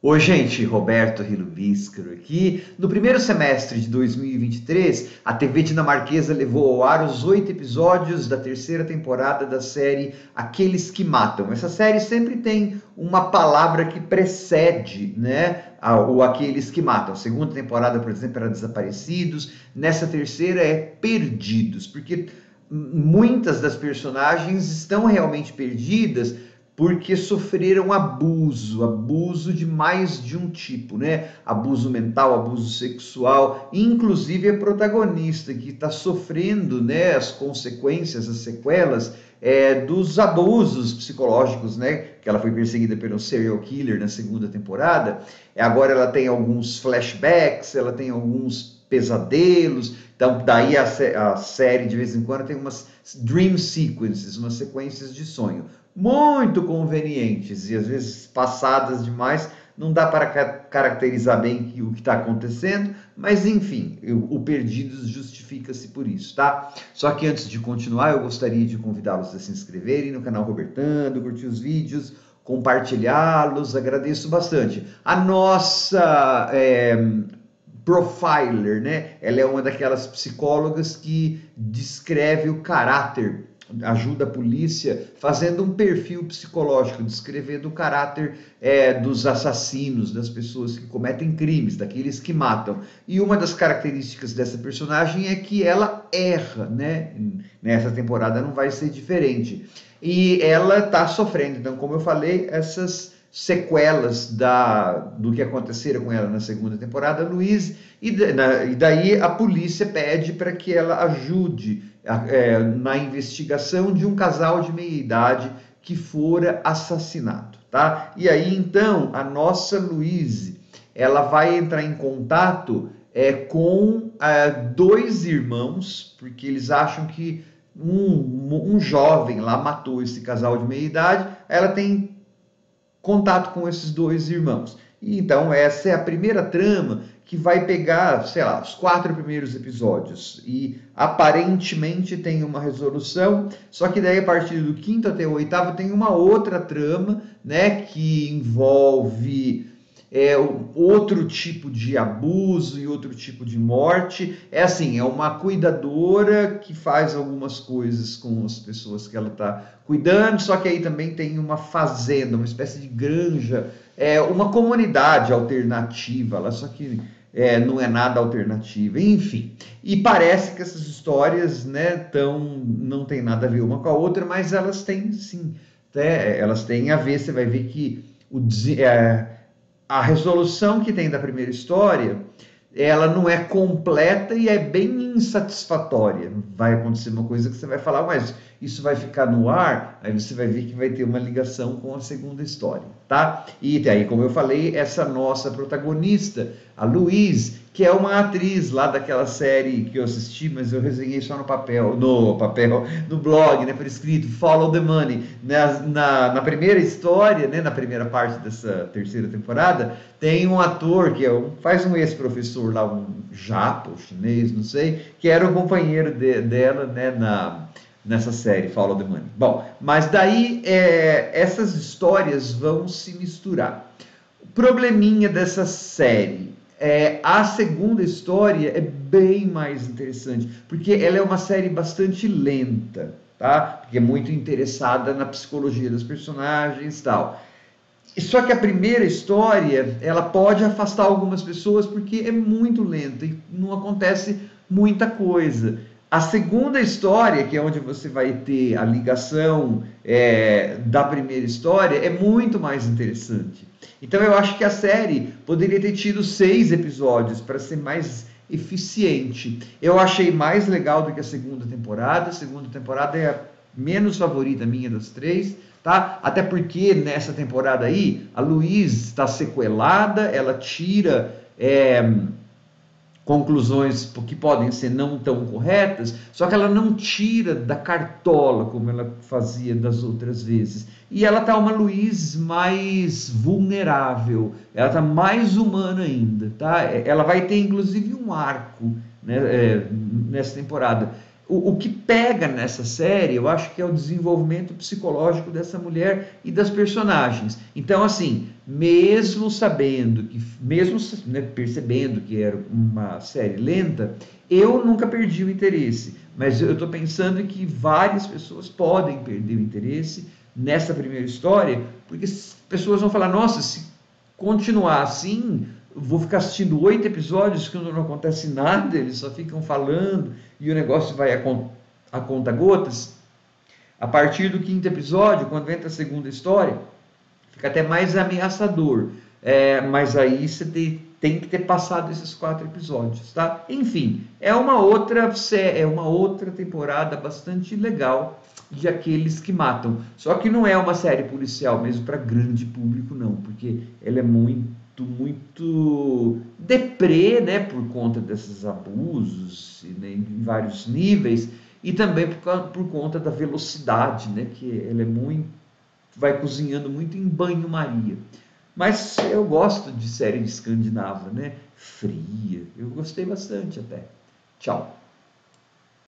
Oi, gente, Roberto Rilubiscaro aqui. No primeiro semestre de 2023, a TV dinamarquesa levou ao ar os 8 episódios da terceira temporada da série Aqueles que Matam. Essa série sempre tem uma palavra que precede, né, o Aqueles que Matam. A segunda temporada, por exemplo, era Desaparecidos. Nessa terceira é Perdidos, porque muitas das personagens estão realmente perdidas porque sofreram abuso de mais de um tipo, né? Abuso mental, abuso sexual, inclusive a protagonista que está sofrendo, né, as consequências, as sequelas dos abusos psicológicos, né? Que ela foi perseguida pelo serial killer na segunda temporada. Agora ela tem alguns flashbacks, ela tem alguns pesadelos. Então, daí a série de vez em quando tem umas dream sequences, umas sequências de sonho muito convenientes e às vezes passadas demais, não dá para caracterizar bem o que está acontecendo, mas enfim, o Perdidos justifica-se por isso, tá? Só que antes de continuar, eu gostaria de convidá-los a se inscreverem no canal Robertando, curtir os vídeos, compartilhá-los, agradeço bastante. A nossa profiler, né? Ela é uma daquelas psicólogas que descreve o caráter, ajuda a polícia fazendo um perfil psicológico, descrevendo o caráter dos assassinos, das pessoas que cometem crimes, daqueles que matam. E uma das características dessa personagem é que ela erra, né? Nessa temporada não vai ser diferente. E ela está sofrendo, então, como eu falei, essas sequelas do que aconteceram com ela na segunda temporada, Luiz, e daí a polícia pede para que ela ajude na investigação de um casal de meia-idade que fora assassinado, tá? E aí, então, a nossa Luiz, ela vai entrar em contato com dois irmãos, porque eles acham que um jovem lá matou esse casal de meia-idade. Ela tem contato com esses dois irmãos. E então essa é a primeira trama que vai pegar, sei lá, os 4 primeiros episódios. E aparentemente tem uma resolução, só que daí a partir do quinto até o oitavo tem uma outra trama, né, que envolve outro tipo de abuso e outro tipo de morte. É assim, é uma cuidadora que faz algumas coisas com as pessoas que ela está cuidando, só que aí também tem uma fazenda, uma espécie de granja, uma comunidade alternativa lá, só que não é nada alternativa, enfim. E parece que essas histórias, né, não tem nada a ver uma com a outra, mas elas têm sim, elas têm a ver. Você vai ver que a resolução que tem da primeira história, ela não é completa e é bem insatisfatória. Vai acontecer uma coisa que você vai falar, mas isso vai ficar no ar, aí você vai ver que vai ter uma ligação com a segunda história, tá? E aí, como eu falei, essa nossa protagonista, a Luiz, que é uma atriz lá daquela série que eu assisti, mas eu resenhei só no blog, né, por escrito, Follow the Money. Na primeira história, né, na primeira parte dessa terceira temporada, tem um ator que faz um ex-professor lá, um japo, chinês, não sei, que era o companheiro dela, né, nessa série, Follow the Money. Bom, mas daí essas histórias vão se misturar. O probleminha dessa série a segunda história é bem mais interessante, porque ela é uma série bastante lenta, tá? Porque é muito interessada na psicologia dos personagens e tal. Só que a primeira história, ela pode afastar algumas pessoas porque é muito lenta e não acontece muita coisa. A segunda história, que é onde você vai ter a ligação da primeira história, é muito mais interessante. Então eu acho que a série poderia ter tido 6 episódios para ser mais eficiente. Eu achei mais legal do que a segunda temporada. A segunda temporada é a menos favorita minha das 3, tá? Até porque nessa temporada aí a Luiz está sequelada, ela tira conclusões que podem ser não tão corretas, só que ela não tira da cartola como ela fazia das outras vezes. E ela tá uma Luiz mais vulnerável, ela tá mais humana ainda, tá? Ela vai ter inclusive um arco, né, nessa temporada. o que pega nessa série, eu acho que é o desenvolvimento psicológico dessa mulher e das personagens. Então, assim, mesmo sabendo que, mesmo, né, percebendo que era uma série lenta, eu nunca perdi o interesse. Mas eu estou pensando que várias pessoas podem perder o interesse nessa primeira história, porque as pessoas vão falar, nossa, se continuar assim, vou ficar assistindo 8 episódios quando não acontece nada, eles só ficam falando e o negócio vai a conta gotas. A partir do quinto episódio, quando entra a segunda história, fica até mais ameaçador. Mas aí você tem que ter passado esses 4 episódios, tá? Enfim, é uma outra temporada bastante legal de Aqueles que Matam. Só que não é uma série policial mesmo para grande público, não, porque ela é muito deprê, né, por conta desses abusos, né, em vários níveis, e também por conta da velocidade, né, que ela é muito, vai cozinhando muito em banho-maria. Mas eu gosto de série de escandinava, né, fria, eu gostei bastante até. Tchau.